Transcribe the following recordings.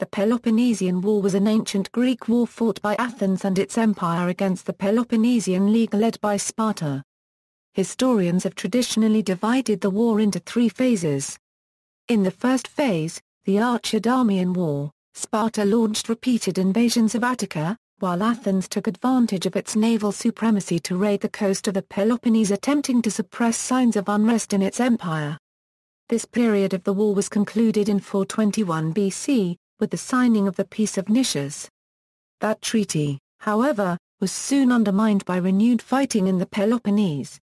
The Peloponnesian War was an ancient Greek war fought by Athens and its empire against the Peloponnesian League led by Sparta. Historians have traditionally divided the war into three phases. In the first phase, the Archidamian War, Sparta launched repeated invasions of Attica, while Athens took advantage of its naval supremacy to raid the coast of the Peloponnese, attempting to suppress signs of unrest in its empire. This period of the war was concluded in 421 BC, with the signing of the Peace of Nicias. That treaty, however, was soon undermined by renewed fighting in the Peloponnese.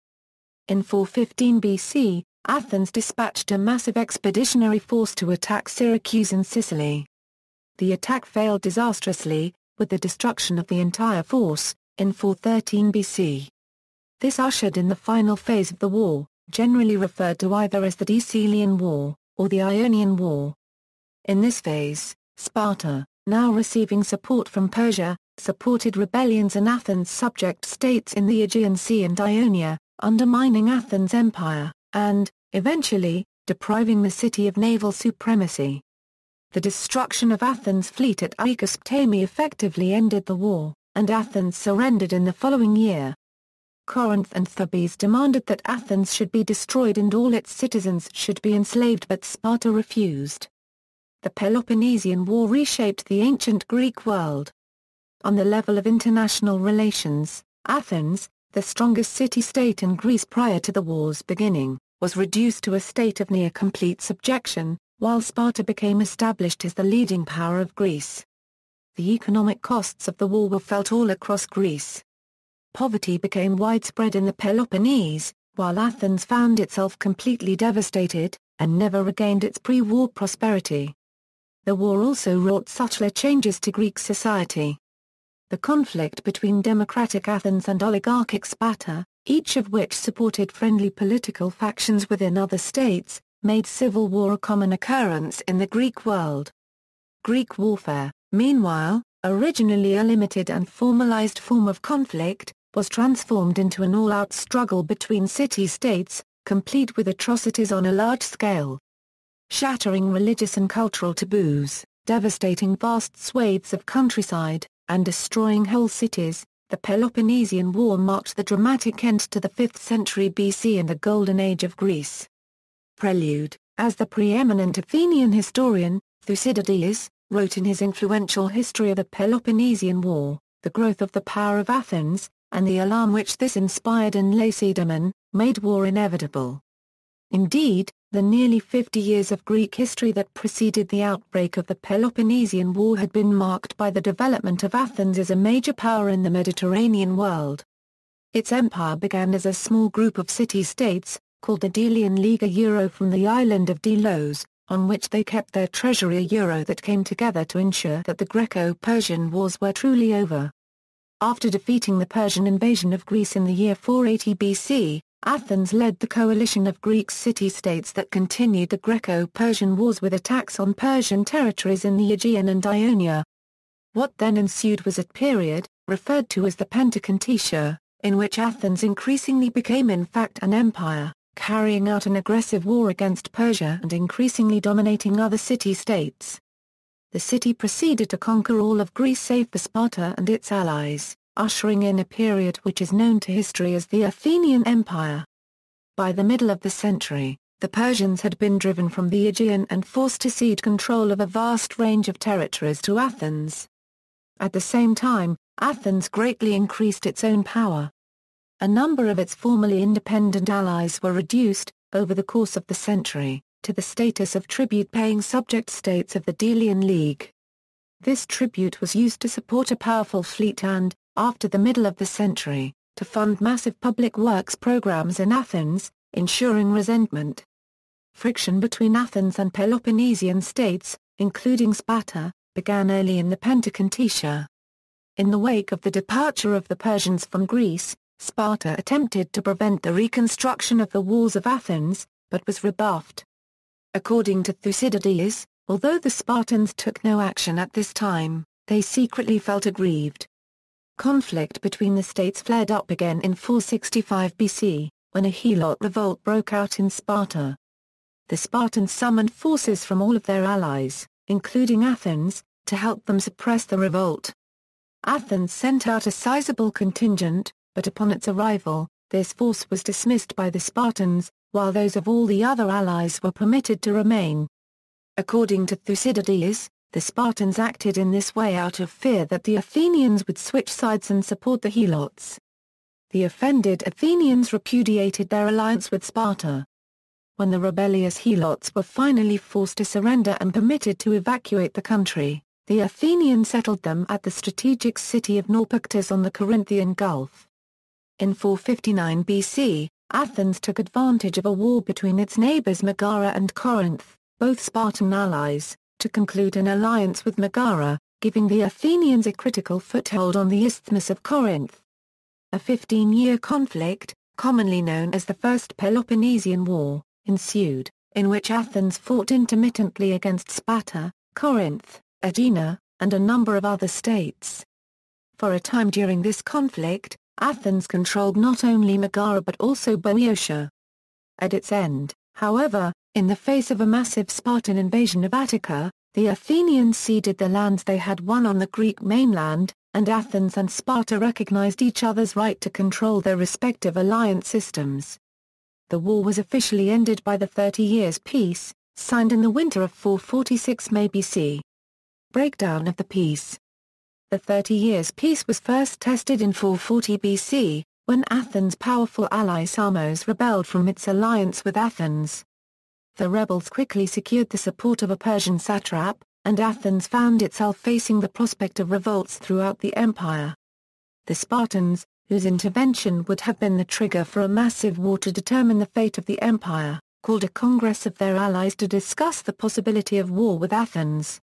In 415 BC, Athens dispatched a massive expeditionary force to attack Syracuse in Sicily. The attack failed disastrously, with the destruction of the entire force, in 413 BC. This ushered in the final phase of the war, generally referred to either as the Decelean War, or the Ionian War. In this phase, Sparta, now receiving support from Persia, supported rebellions in Athens' subject states in the Aegean Sea and Ionia, undermining Athens' empire, and, eventually, depriving the city of naval supremacy. The destruction of Athens' fleet at Aegospotami effectively ended the war, and Athens surrendered in the following year. Corinth and Thebes demanded that Athens should be destroyed and all its citizens should be enslaved, but Sparta refused. The Peloponnesian War reshaped the ancient Greek world. On the level of international relations, Athens, the strongest city-state in Greece prior to the war's beginning, was reduced to a state of near-complete subjection, while Sparta became established as the leading power of Greece. The economic costs of the war were felt all across Greece. Poverty became widespread in the Peloponnese, while Athens found itself completely devastated, and never regained its pre-war prosperity. The war also wrought subtler changes to Greek society. The conflict between democratic Athens and oligarchic Sparta, each of which supported friendly political factions within other states, made civil war a common occurrence in the Greek world. Greek warfare, meanwhile, originally a limited and formalized form of conflict, was transformed into an all-out struggle between city-states, complete with atrocities on a large scale. Shattering religious and cultural taboos, devastating vast swathes of countryside, and destroying whole cities, the Peloponnesian War marked the dramatic end to the 5th century BC and the Golden Age of Greece. Prelude, as the preeminent Athenian historian, Thucydides, wrote in his influential history of the Peloponnesian War, the growth of the power of Athens, and the alarm which this inspired in Lacedaemon, made war inevitable. Indeed, the nearly 50 years of Greek history that preceded the outbreak of the Peloponnesian War had been marked by the development of Athens as a major power in the Mediterranean world. Its empire began as a small group of city-states, called the Decelean League, a euro from the island of Delos, on which they kept their treasury, a euro that came together to ensure that the Greco-Persian wars were truly over. After defeating the Persian invasion of Greece in the year 480 BC, Athens led the coalition of Greek city-states that continued the Greco-Persian wars with attacks on Persian territories in the Aegean and Ionia. What then ensued was a period, referred to as the Pentacontetia, in which Athens increasingly became in fact an empire, carrying out an aggressive war against Persia and increasingly dominating other city-states. The city proceeded to conquer all of Greece save for Sparta and its allies, ushering in a period which is known to history as the Athenian Empire. By the middle of the century, the Persians had been driven from the Aegean and forced to cede control of a vast range of territories to Athens. At the same time, Athens greatly increased its own power. A number of its formerly independent allies were reduced, over the course of the century, to the status of tribute-paying subject states of the Decelean League. This tribute was used to support a powerful fleet and, after the middle of the century, to fund massive public works programs in Athens, ensuring resentment. Friction between Athens and Peloponnesian states, including Sparta, began early in the Pentacontetia. In the wake of the departure of the Persians from Greece, Sparta attempted to prevent the reconstruction of the walls of Athens, but was rebuffed. According to Thucydides, although the Spartans took no action at this time, they secretly felt aggrieved. Conflict between the states flared up again in 465 BC, when a Helot revolt broke out in Sparta. The Spartans summoned forces from all of their allies, including Athens, to help them suppress the revolt. Athens sent out a sizable contingent, but upon its arrival, this force was dismissed by the Spartans, while those of all the other allies were permitted to remain. According to Thucydides, the Spartans acted in this way out of fear that the Athenians would switch sides and support the Helots. The offended Athenians repudiated their alliance with Sparta. When the rebellious Helots were finally forced to surrender and permitted to evacuate the country, the Athenians settled them at the strategic city of Naupactus on the Corinthian Gulf. In 459 BC, Athens took advantage of a war between its neighbors Megara and Corinth, both Spartan allies, to conclude an alliance with Megara, giving the Athenians a critical foothold on the Isthmus of Corinth. A 15-year conflict, commonly known as the First Peloponnesian War, ensued, in which Athens fought intermittently against Sparta, Corinth, Aegina, and a number of other states. For a time during this conflict, Athens controlled not only Megara but also Boeotia. At its end, however, in the face of a massive Spartan invasion of Attica, the Athenians ceded the lands they had won on the Greek mainland, and Athens and Sparta recognized each other's right to control their respective alliance systems. The war was officially ended by the 30 Years' Peace, signed in the winter of 446 BC. Breakdown of the peace. The 30 Years' Peace was first tested in 440 BC, when Athens' powerful ally Samos rebelled from its alliance with Athens. The rebels quickly secured the support of a Persian satrap, and Athens found itself facing the prospect of revolts throughout the empire. The Spartans, whose intervention would have been the trigger for a massive war to determine the fate of the empire, called a congress of their allies to discuss the possibility of war with Athens.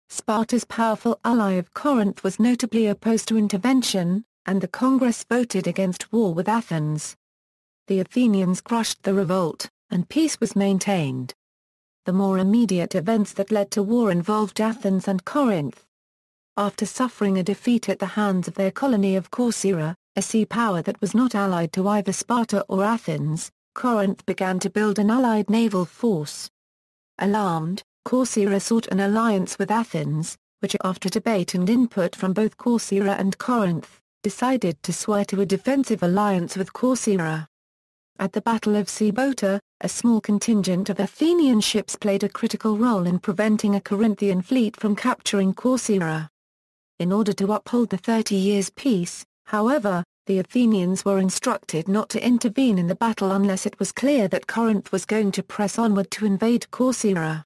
Sparta's powerful ally of Corinth was notably opposed to intervention, and the congress voted against war with Athens. The Athenians crushed the revolt, and peace was maintained. The more immediate events that led to war involved Athens and Corinth. After suffering a defeat at the hands of their colony of Corcyra, a sea power that was not allied to either Sparta or Athens, Corinth began to build an allied naval force. Alarmed, Corcyra sought an alliance with Athens, which after debate and input from both Corcyra and Corinth, decided to swear to a defensive alliance with Corcyra. At the Battle of Sybota, a small contingent of Athenian ships played a critical role in preventing a Corinthian fleet from capturing Corcyra. In order to uphold the 30 Years' Peace, however, the Athenians were instructed not to intervene in the battle unless it was clear that Corinth was going to press onward to invade Corcyra.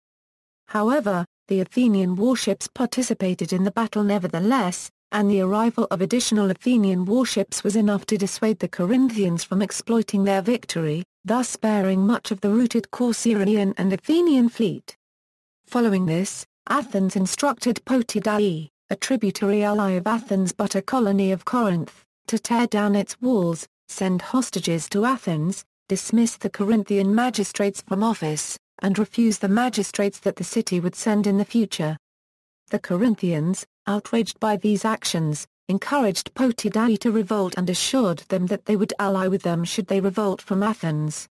However, the Athenian warships participated in the battle nevertheless, and the arrival of additional Athenian warships was enough to dissuade the Corinthians from exploiting their victory, thus sparing much of the routed Corcyraean and Athenian fleet. Following this, Athens instructed Potidæa, a tributary ally of Athens but a colony of Corinth, to tear down its walls, send hostages to Athens, dismiss the Corinthian magistrates from office, and refuse the magistrates that the city would send in the future. The Corinthians, outraged by these actions, encouraged Potidæa to revolt and assured them that they would ally with them should they revolt from Athens.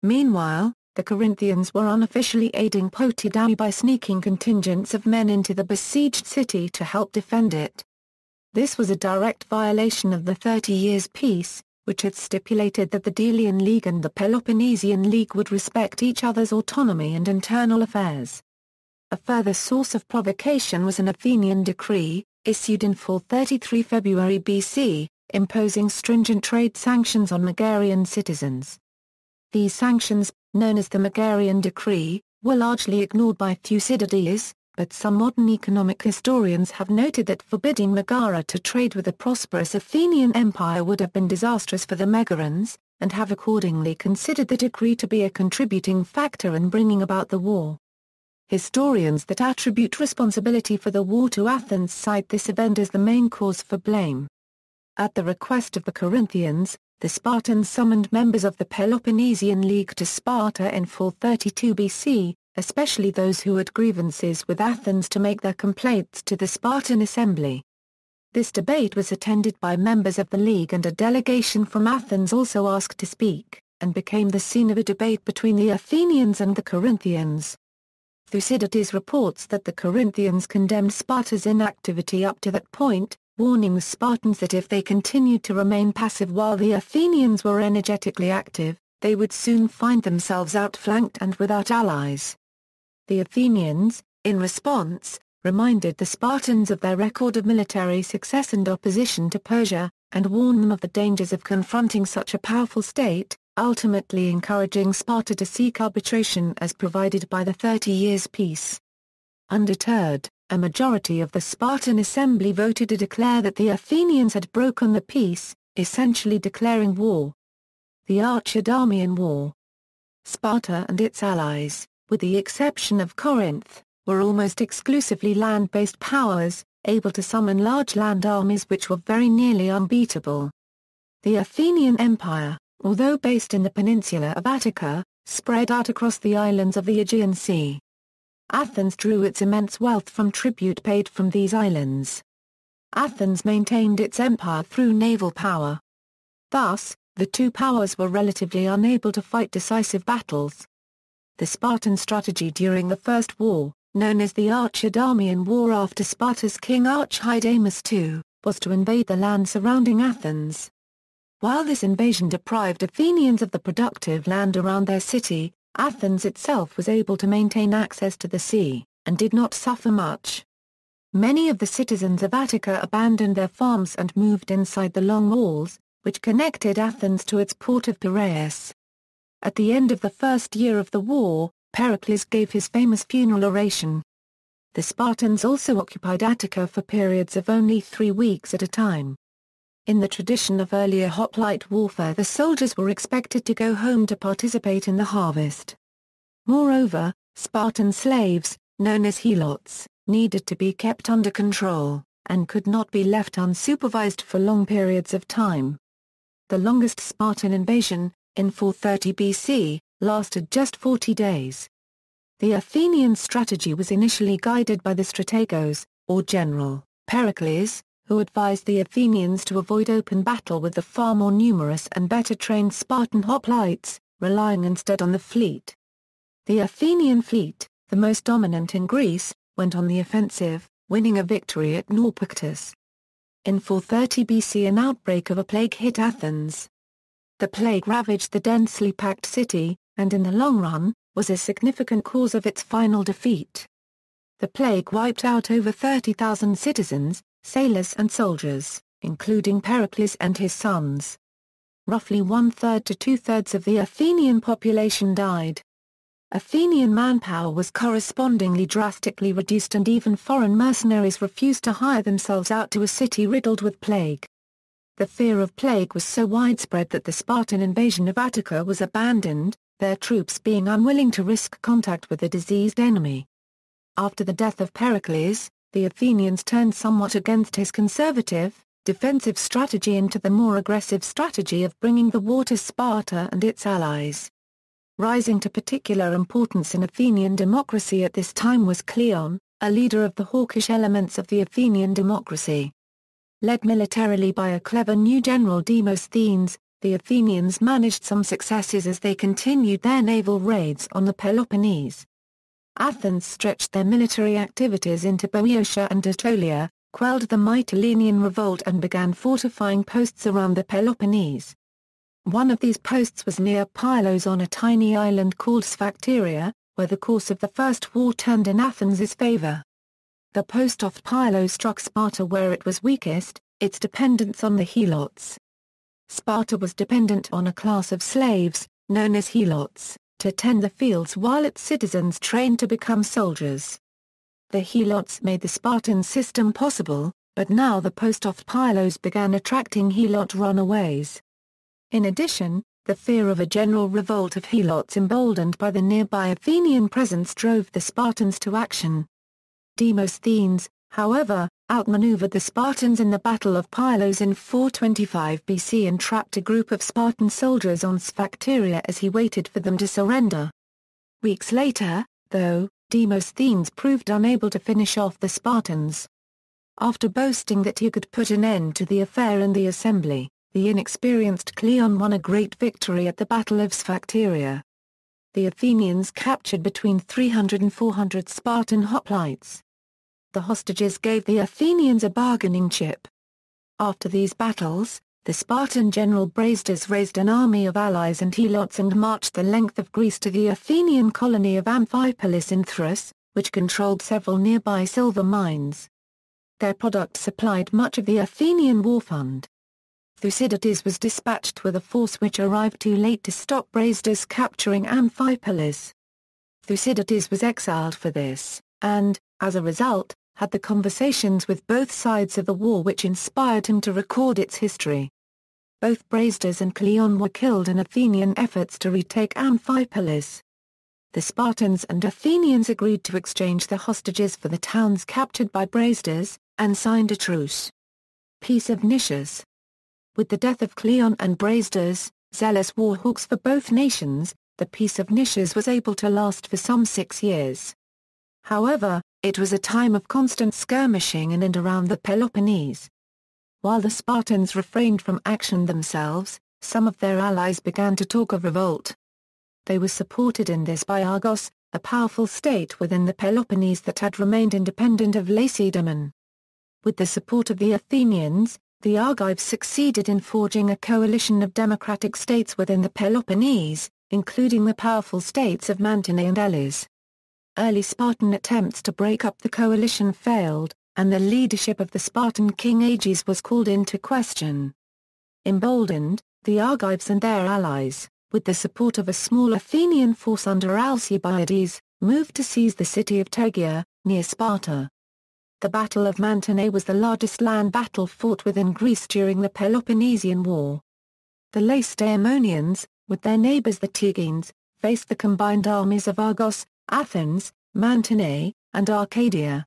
Meanwhile, the Corinthians were unofficially aiding Potidæa by sneaking contingents of men into the besieged city to help defend it. This was a direct violation of the 30 Years' Peace, which had stipulated that the Decelean League and the Peloponnesian League would respect each other's autonomy and internal affairs. A further source of provocation was an Athenian decree, issued in 433 February BC, imposing stringent trade sanctions on Megarian citizens. These sanctions, known as the Megarian Decree, were largely ignored by Thucydides, but some modern economic historians have noted that forbidding Megara to trade with the prosperous Athenian Empire would have been disastrous for the Megarians, and have accordingly considered the decree to be a contributing factor in bringing about the war. Historians that attribute responsibility for the war to Athens cite this event as the main cause for blame. At the request of the Corinthians, the Spartans summoned members of the Peloponnesian League to Sparta in 432 BC, especially those who had grievances with Athens, to make their complaints to the Spartan assembly. This debate was attended by members of the League, and a delegation from Athens also asked to speak, and became the scene of a debate between the Athenians and the Corinthians. Thucydides reports that the Corinthians condemned Sparta's inactivity up to that point, warning the Spartans that if they continued to remain passive while the Athenians were energetically active, they would soon find themselves outflanked and without allies. The Athenians, in response, reminded the Spartans of their record of military success and opposition to Persia, and warned them of the dangers of confronting such a powerful state, ultimately encouraging Sparta to seek arbitration as provided by the 30 Years' Peace. Undeterred, a majority of the Spartan assembly voted to declare that the Athenians had broken the peace, essentially declaring war. The Archidamian War. Sparta and its allies, with the exception of Corinth, were almost exclusively land-based powers, able to summon large land armies which were very nearly unbeatable. The Athenian Empire, although based in the peninsula of Attica, spread out across the islands of the Aegean Sea. Athens drew its immense wealth from tribute paid from these islands. Athens maintained its empire through naval power. Thus, the two powers were relatively unable to fight decisive battles. The Spartan strategy during the First War, known as the Archidamian War after Sparta's king Archidamus II, was to invade the land surrounding Athens. While this invasion deprived Athenians of the productive land around their city, Athens itself was able to maintain access to the sea, and did not suffer much. Many of the citizens of Attica abandoned their farms and moved inside the long walls, which connected Athens to its port of Piraeus. At the end of the first year of the war, Pericles gave his famous funeral oration. The Spartans also occupied Attica for periods of only 3 weeks at a time. In the tradition of earlier hoplite warfare, the soldiers were expected to go home to participate in the harvest. Moreover, Spartan slaves, known as helots, needed to be kept under control, and could not be left unsupervised for long periods of time. The longest Spartan invasion, in 430 BC, lasted just 40 days. The Athenian strategy was initially guided by the strategos, or general, Pericles, who advised the Athenians to avoid open battle with the far more numerous and better-trained Spartan hoplites, relying instead on the fleet. The Athenian fleet, the most dominant in Greece, went on the offensive, winning a victory at Naupactus. In 430 BC an outbreak of a plague hit Athens. The plague ravaged the densely packed city, and in the long run, was a significant cause of its final defeat. The plague wiped out over 30,000 citizens, sailors and soldiers, including Pericles and his sons. Roughly 1/3 to 2/3 of the Athenian population died. Athenian manpower was correspondingly drastically reduced, and even foreign mercenaries refused to hire themselves out to a city riddled with plague. The fear of plague was so widespread that the Spartan invasion of Attica was abandoned, their troops being unwilling to risk contact with the diseased enemy. After the death of Pericles, the Athenians turned somewhat against his conservative, defensive strategy into the more aggressive strategy of bringing the war to Sparta and its allies. Rising to particular importance in Athenian democracy at this time was Cleon, a leader of the hawkish elements of the Athenian democracy. Led militarily by a clever new general Demosthenes, the Athenians managed some successes as they continued their naval raids on the Peloponnese. Athens stretched their military activities into Boeotia and Aetolia, quelled the Mytilenean revolt and began fortifying posts around the Peloponnese. One of these posts was near Pylos on a tiny island called Sphacteria, where the course of the First War turned in Athens' favor. The post off Pylos struck Sparta where it was weakest, its dependence on the helots. Sparta was dependent on a class of slaves, known as helots, to tend the fields while its citizens trained to become soldiers. The helots made the Spartan system possible, but now the post off Pylos began attracting helot runaways. In addition, the fear of a general revolt of helots emboldened by the nearby Athenian presence drove the Spartans to action. Demosthenes, however, outmaneuvered the Spartans in the Battle of Pylos in 425 BC and trapped a group of Spartan soldiers on Sphacteria as he waited for them to surrender. Weeks later, though, Demosthenes proved unable to finish off the Spartans. After boasting that he could put an end to the affair in the assembly, the inexperienced Cleon won a great victory at the Battle of Sphacteria. The Athenians captured between 300 and 400 Spartan hoplites. The hostages gave the Athenians a bargaining chip. After these battles, the Spartan general Brasdas raised an army of allies and helots and marched the length of Greece to the Athenian colony of Amphipolis in Thrace, which controlled several nearby silver mines. Their product supplied much of the Athenian war fund. Thucydides was dispatched with a force which arrived too late to stop Brasdas capturing Amphipolis. Thucydides was exiled for this, and, as a result, had the conversations with both sides of the war which inspired him to record its history. Both Brasdas and Cleon were killed in Athenian efforts to retake Amphipolis. The Spartans and Athenians agreed to exchange the hostages for the towns captured by Brasdas, and signed a truce. Peace of Nicias. With the death of Cleon and Brasdas, zealous war hawks for both nations, the Peace of Nicias was able to last for some 6 years. However, it was a time of constant skirmishing in and around the Peloponnese. While the Spartans refrained from action themselves, some of their allies began to talk of revolt. They were supported in this by Argos, a powerful state within the Peloponnese that had remained independent of Lacedaemon. With the support of the Athenians, the Argives succeeded in forging a coalition of democratic states within the Peloponnese, including the powerful states of Mantinea and Elis. Early Spartan attempts to break up the coalition failed, and the leadership of the Spartan king Aegeus was called into question. Emboldened, the Argives and their allies, with the support of a small Athenian force under Alcibiades, moved to seize the city of Tegea, near Sparta. The Battle of Mantinea was the largest land battle fought within Greece during the Peloponnesian War. The Lacedaemonians, with their neighbours the Tegeans, faced the combined armies of Argos, Athens, Mantinea, and Arcadia.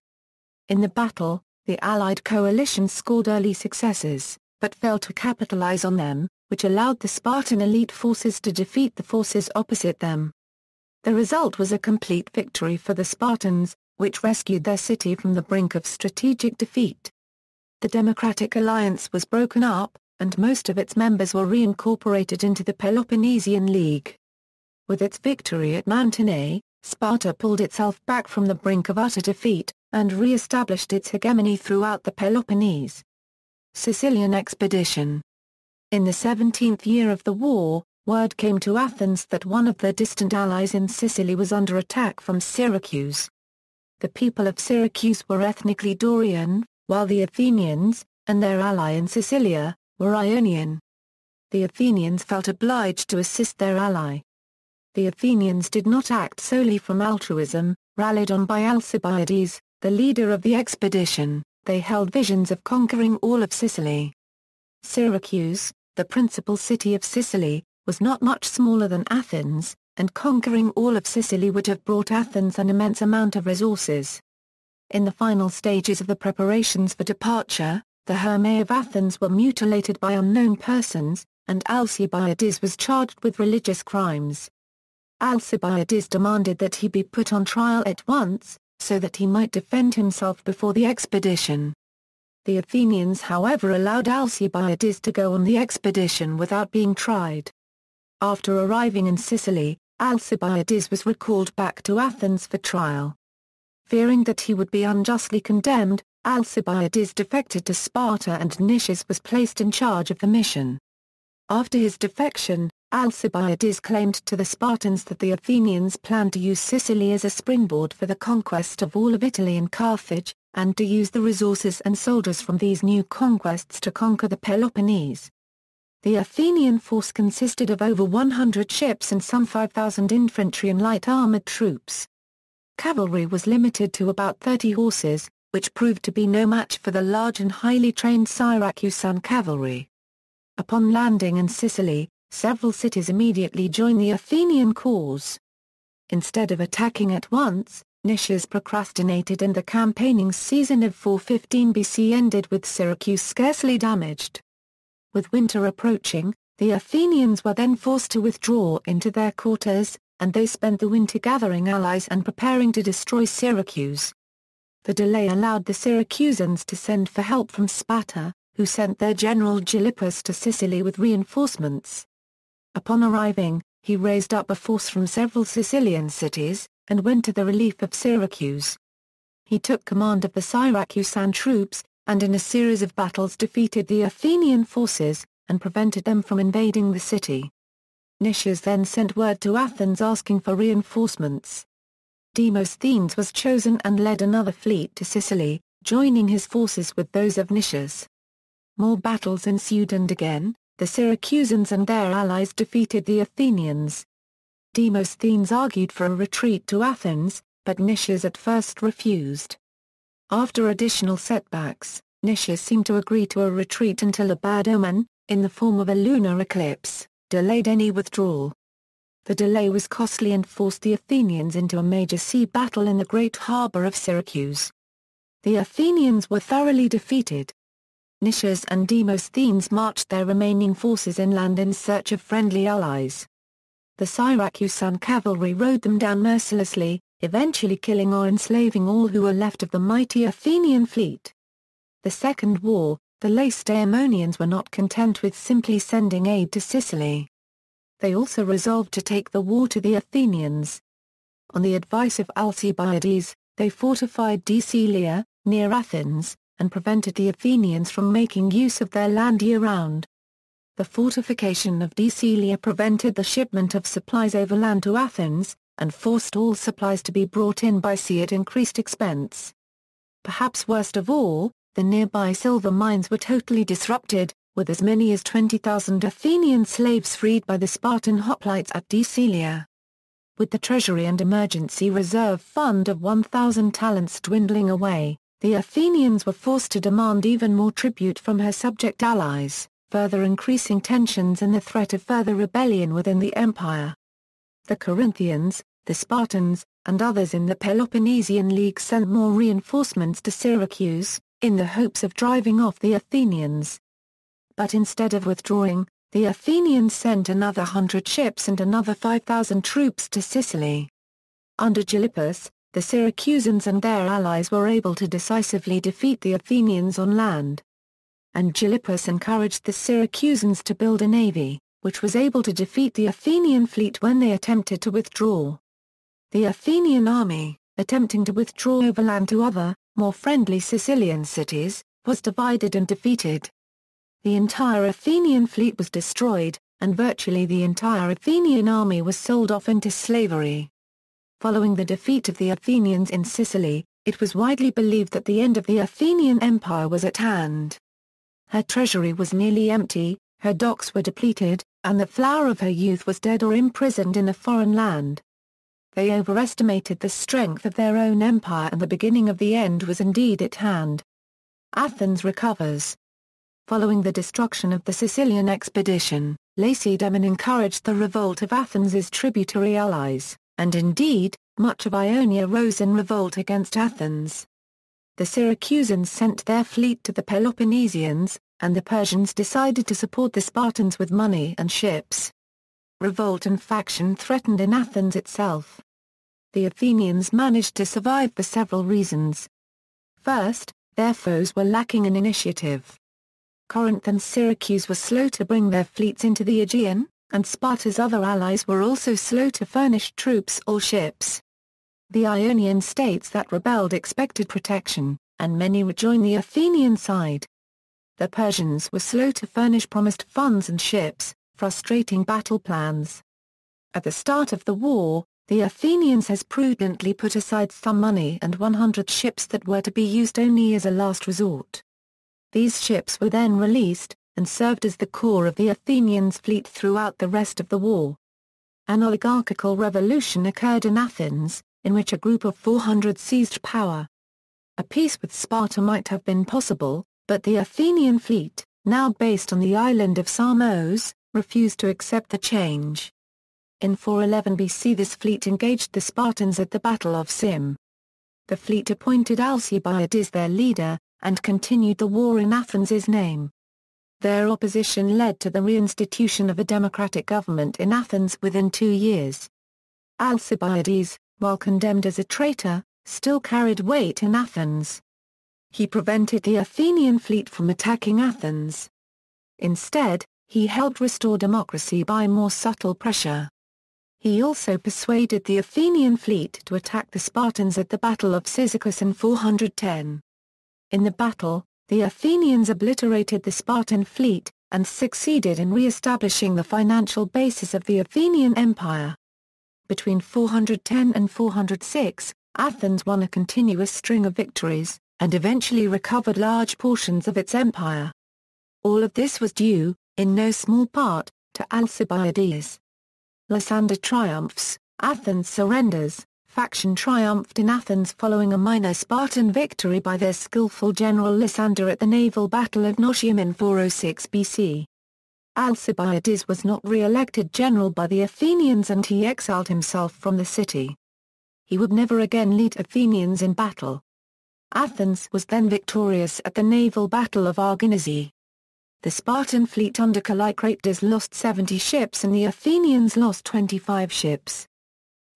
In the battle, the Allied coalition scored early successes, but failed to capitalize on them, which allowed the Spartan elite forces to defeat the forces opposite them. The result was a complete victory for the Spartans, which rescued their city from the brink of strategic defeat. The Democratic Alliance was broken up, and most of its members were reincorporated into the Peloponnesian League. With its victory at Mantinea, Sparta pulled itself back from the brink of utter defeat, and re-established its hegemony throughout the Peloponnese. Sicilian expedition. In the 17th year of the war, word came to Athens that one of their distant allies in Sicily was under attack from Syracuse. The people of Syracuse were ethnically Dorian, while the Athenians, and their ally in Sicilia, were Ionian. The Athenians felt obliged to assist their ally. The Athenians did not act solely from altruism. Rallied on by Alcibiades, the leader of the expedition, they held visions of conquering all of Sicily. Syracuse, the principal city of Sicily, was not much smaller than Athens, and conquering all of Sicily would have brought Athens an immense amount of resources. In the final stages of the preparations for departure, the Hermae of Athens were mutilated by unknown persons, and Alcibiades was charged with religious crimes. Alcibiades demanded that he be put on trial at once, so that he might defend himself before the expedition. The Athenians however allowed Alcibiades to go on the expedition without being tried. After arriving in Sicily, Alcibiades was recalled back to Athens for trial. Fearing that he would be unjustly condemned, Alcibiades defected to Sparta and Nicias was placed in charge of the mission. After his defection, Alcibiades claimed to the Spartans that the Athenians planned to use Sicily as a springboard for the conquest of all of Italy and Carthage, and to use the resources and soldiers from these new conquests to conquer the Peloponnese. The Athenian force consisted of over 100 ships and some 5,000 infantry and light armored troops. Cavalry was limited to about 30 horses, which proved to be no match for the large and highly trained Syracusan cavalry. Upon landing in Sicily, several cities immediately joined the Athenian cause. Instead of attacking at once, Nicias procrastinated and the campaigning season of 415 BC ended with Syracuse scarcely damaged. With winter approaching, the Athenians were then forced to withdraw into their quarters, and they spent the winter gathering allies and preparing to destroy Syracuse. The delay allowed the Syracusans to send for help from Sparta, who sent their general Gylippus to Sicily with reinforcements. Upon arriving, he raised up a force from several Sicilian cities, and went to the relief of Syracuse. He took command of the Syracusan troops, and in a series of battles defeated the Athenian forces, and prevented them from invading the city. Nicias then sent word to Athens asking for reinforcements. Demosthenes was chosen and led another fleet to Sicily, joining his forces with those of Nicias. More battles ensued and again, the Syracusans and their allies defeated the Athenians. Demosthenes argued for a retreat to Athens, but Nicias at first refused. After additional setbacks, Nicias seemed to agree to a retreat until a bad omen, in the form of a lunar eclipse, delayed any withdrawal. The delay was costly and forced the Athenians into a major sea battle in the great harbour of Syracuse. The Athenians were thoroughly defeated. Nicias and Demosthenes marched their remaining forces inland in search of friendly allies. The Syracusan cavalry rode them down mercilessly, eventually killing or enslaving all who were left of the mighty Athenian fleet. The Second War, the Lacedaemonians were not content with simply sending aid to Sicily. They also resolved to take the war to the Athenians. On the advice of Alcibiades, they fortified Deceleia, near Athens, and prevented the Athenians from making use of their land year-round. The fortification of Deceleia prevented the shipment of supplies overland to Athens, and forced all supplies to be brought in by sea at increased expense. Perhaps worst of all, the nearby silver mines were totally disrupted, with as many as 20,000 Athenian slaves freed by the Spartan hoplites at Deceleia. With the treasury and emergency reserve fund of 1,000 talents dwindling away, the Athenians were forced to demand even more tribute from her subject allies, further increasing tensions and the threat of further rebellion within the empire. The Corinthians, the Spartans, and others in the Peloponnesian League sent more reinforcements to Syracuse, in the hopes of driving off the Athenians. But instead of withdrawing, the Athenians sent another 100 ships and another 5,000 troops to Sicily. Under Gylippus, the Syracusans and their allies were able to decisively defeat the Athenians on land. And Gylippus encouraged the Syracusans to build a navy, which was able to defeat the Athenian fleet when they attempted to withdraw. The Athenian army, attempting to withdraw overland to other, more friendly Sicilian cities, was divided and defeated. The entire Athenian fleet was destroyed, and virtually the entire Athenian army was sold off into slavery. Following the defeat of the Athenians in Sicily, it was widely believed that the end of the Athenian Empire was at hand. Her treasury was nearly empty, her docks were depleted, and the flower of her youth was dead or imprisoned in a foreign land. They overestimated the strength of their own empire, and the beginning of the end was indeed at hand. Athens recovers. Following the destruction of the Sicilian expedition, Lacedaemon encouraged the revolt of Athens's tributary allies, and indeed, much of Ionia rose in revolt against Athens. The Syracusans sent their fleet to the Peloponnesians, and the Persians decided to support the Spartans with money and ships. Revolt and faction threatened in Athens itself. The Athenians managed to survive for several reasons. First, their foes were lacking in initiative. Corinth and Syracuse were slow to bring their fleets into the Aegean, and Sparta's other allies were also slow to furnish troops or ships. The Ionian states that rebelled expected protection, and many rejoined the Athenian side. The Persians were slow to furnish promised funds and ships, frustrating battle plans. At the start of the war, the Athenians has prudently put aside some money and 100 ships that were to be used only as a last resort. These ships were then released, and served as the core of the Athenians' fleet throughout the rest of the war. An oligarchical revolution occurred in Athens, in which a group of 400 seized power. A peace with Sparta might have been possible, but the Athenian fleet, now based on the island of Samos, refused to accept the change. In 411 BC this fleet engaged the Spartans at the Battle of Sym. The fleet appointed Alcibiades their leader, and continued the war in Athens' name. Their opposition led to the reinstitution of a democratic government in Athens within 2 years. Alcibiades, while condemned as a traitor, still carried weight in Athens. He prevented the Athenian fleet from attacking Athens. Instead, he helped restore democracy by more subtle pressure. He also persuaded the Athenian fleet to attack the Spartans at the Battle of Syracuse in 410. In the battle, the Athenians obliterated the Spartan fleet, and succeeded in re-establishing the financial basis of the Athenian Empire. Between 410 and 406, Athens won a continuous string of victories, and eventually recovered large portions of its empire. All of this was due, in no small part, to Alcibiades. Lysander triumphs, Athens surrenders. Faction triumphed in Athens following a minor Spartan victory by their skillful general Lysander at the naval battle of Notium in 406 BC. Alcibiades was not re-elected general by the Athenians and he exiled himself from the city. He would never again lead Athenians in battle. Athens was then victorious at the naval battle of Aegean Sea. The Spartan fleet under Callicrates lost 70 ships and the Athenians lost 25 ships.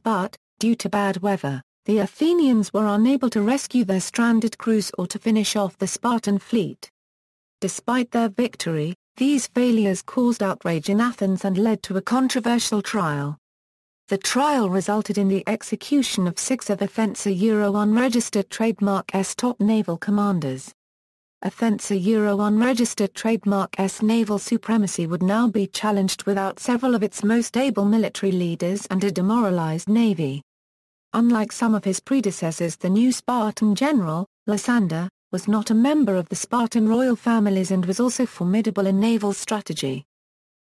But, due to bad weather, the Athenians were unable to rescue their stranded crews or to finish off the Spartan fleet. Despite their victory, these failures caused outrage in Athens and led to a controversial trial. The trial resulted in the execution of 6 of Athens' unregistered trademark S top naval commanders. Athens' unregistered trademark S naval supremacy would now be challenged without several of its most able military leaders and a demoralized navy. Unlike some of his predecessors, the new Spartan general, Lysander, was not a member of the Spartan royal families and was also formidable in naval strategy.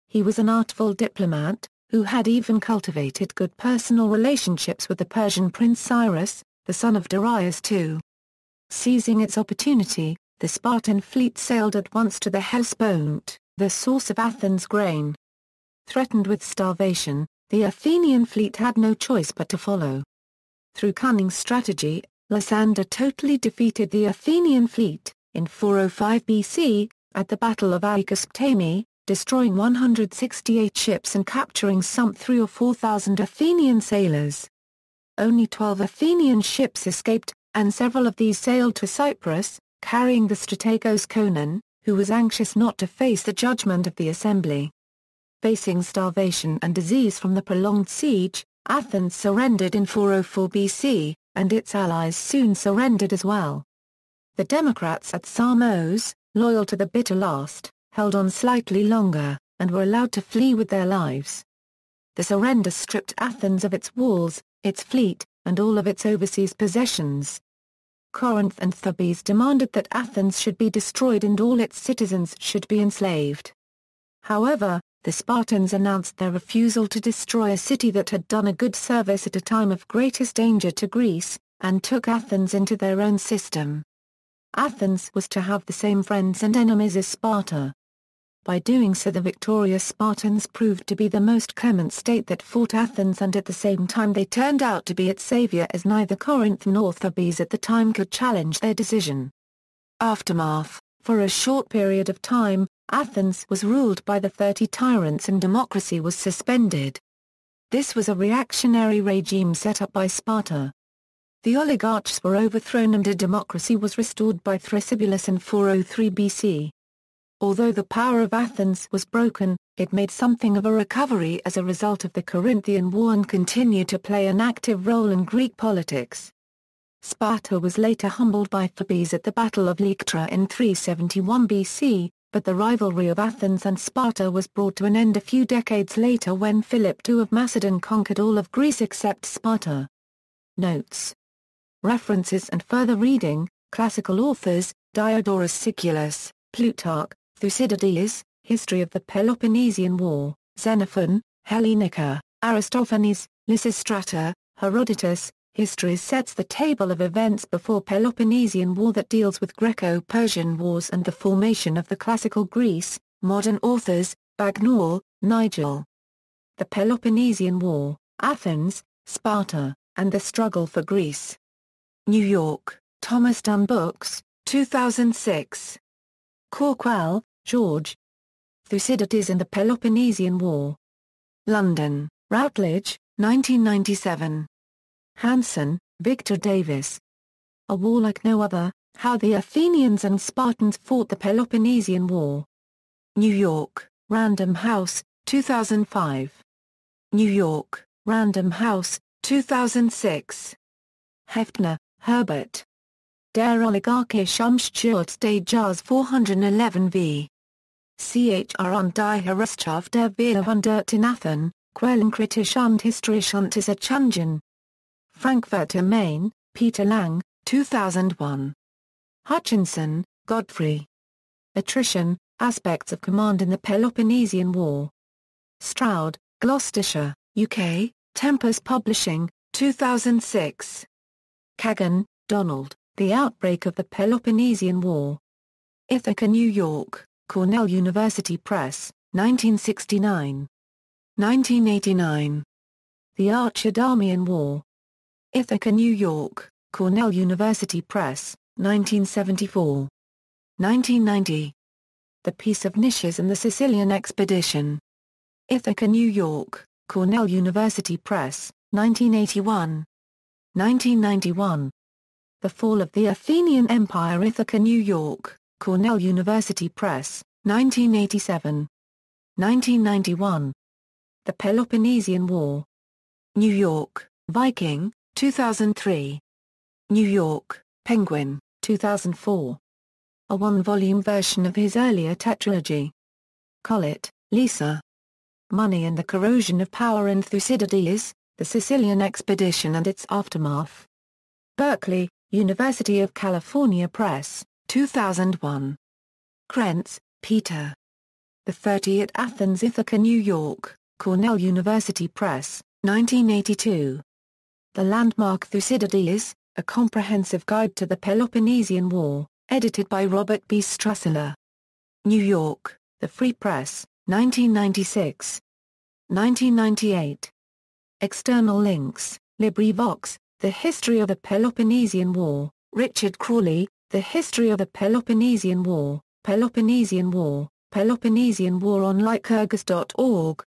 He was an artful diplomat, who had even cultivated good personal relationships with the Persian prince Cyrus, the son of Darius II. Seizing its opportunity, the Spartan fleet sailed at once to the Hellespont, the source of Athens' grain. Threatened with starvation, the Athenian fleet had no choice but to follow. Through cunning strategy, Lysander totally defeated the Athenian fleet, in 405 BC, at the Battle of Aegospotami, destroying 168 ships and capturing some 3,000 or 4,000 Athenian sailors. Only 12 Athenian ships escaped, and several of these sailed to Cyprus, carrying the strategos Conon, who was anxious not to face the judgment of the assembly. Facing starvation and disease from the prolonged siege, Athens surrendered in 404 BC, and its allies soon surrendered as well. The Democrats at Samos, loyal to the bitter last, held on slightly longer, and were allowed to flee with their lives. The surrender stripped Athens of its walls, its fleet, and all of its overseas possessions. Corinth and Thebes demanded that Athens should be destroyed and all its citizens should be enslaved. However, the Spartans announced their refusal to destroy a city that had done a good service at a time of greatest danger to Greece, and took Athens into their own system. Athens was to have the same friends and enemies as Sparta. By doing so, the victorious Spartans proved to be the most clement state that fought Athens, and at the same time they turned out to be its savior, as neither Corinth nor Thebes at the time could challenge their decision. Aftermath: for a short period of time, Athens was ruled by the 30 tyrants and democracy was suspended. This was a reactionary regime set up by Sparta. The oligarchs were overthrown and a democracy was restored by Thrasybulus in 403 BC. Although the power of Athens was broken, it made something of a recovery as a result of the Corinthian War and continued to play an active role in Greek politics. Sparta was later humbled by Thebes at the Battle of Leuctra in 371 BC, but the rivalry of Athens and Sparta was brought to an end a few decades later when Philip II of Macedon conquered all of Greece except Sparta. Notes. References and further reading: classical authors, Diodorus Siculus, Plutarch, Thucydides, History of the Peloponnesian War, Xenophon, Hellenica, Aristophanes, Lysistrata, Herodotus. History sets the table of events before Peloponnesian War that deals with Greco-Persian wars and the formation of the classical Greece. Modern authors, Bagnall, Nigel. The Peloponnesian War, Athens, Sparta, and the Struggle for Greece. New York, Thomas Dunn Books, 2006. Corquell, George. Thucydides and the Peloponnesian War. London, Routledge, 1997. Hanson, Victor Davis. A War Like No Other, How the Athenians and Spartans Fought the Peloponnesian War. New York, Random House, 2005. New York, Random House, 2006. Hefner, Herbert. Der Oligarchische Umsturz des Jahres 411 v. Chr. und die Herrschaft der Jahrhundert in Athen, Quellenkritisch und historisch und Erscheinungen. Frankfurt am Main, Peter Lang, 2001. Hutchinson, Godfrey. Attrition, Aspects of Command in the Peloponnesian War. Stroud, Gloucestershire, UK, Tempest Publishing, 2006. Kagan, Donald, The Outbreak of the Peloponnesian War. Ithaca, New York, Cornell University Press, 1969. 1989. The Archidamian War. Ithaca, New York, Cornell University Press, 1974. 1990. The Peace of Nicias and the Sicilian Expedition. Ithaca, New York, Cornell University Press, 1981. 1991. The Fall of the Athenian Empire. Ithaca, New York, Cornell University Press, 1987. 1991. The Peloponnesian War. New York, Viking, 2003. New York, Penguin, 2004. A one-volume version of his earlier tetralogy. Collett, Lisa. Money and the Corrosion of Power in Thucydides, The Sicilian Expedition and Its Aftermath. Berkeley, University of California Press, 2001. Krentz, Peter. The 30 at Athens. Ithaca, New York, Cornell University Press, 1982. The Landmark Thucydides, A Comprehensive Guide to the Peloponnesian War, edited by Robert B. Strasseler. New York, The Free Press, 1996. 1998. External links, LibriVox, The History of the Peloponnesian War, Richard Crawley, The History of the Peloponnesian War, Peloponnesian War on Lycurgus.org,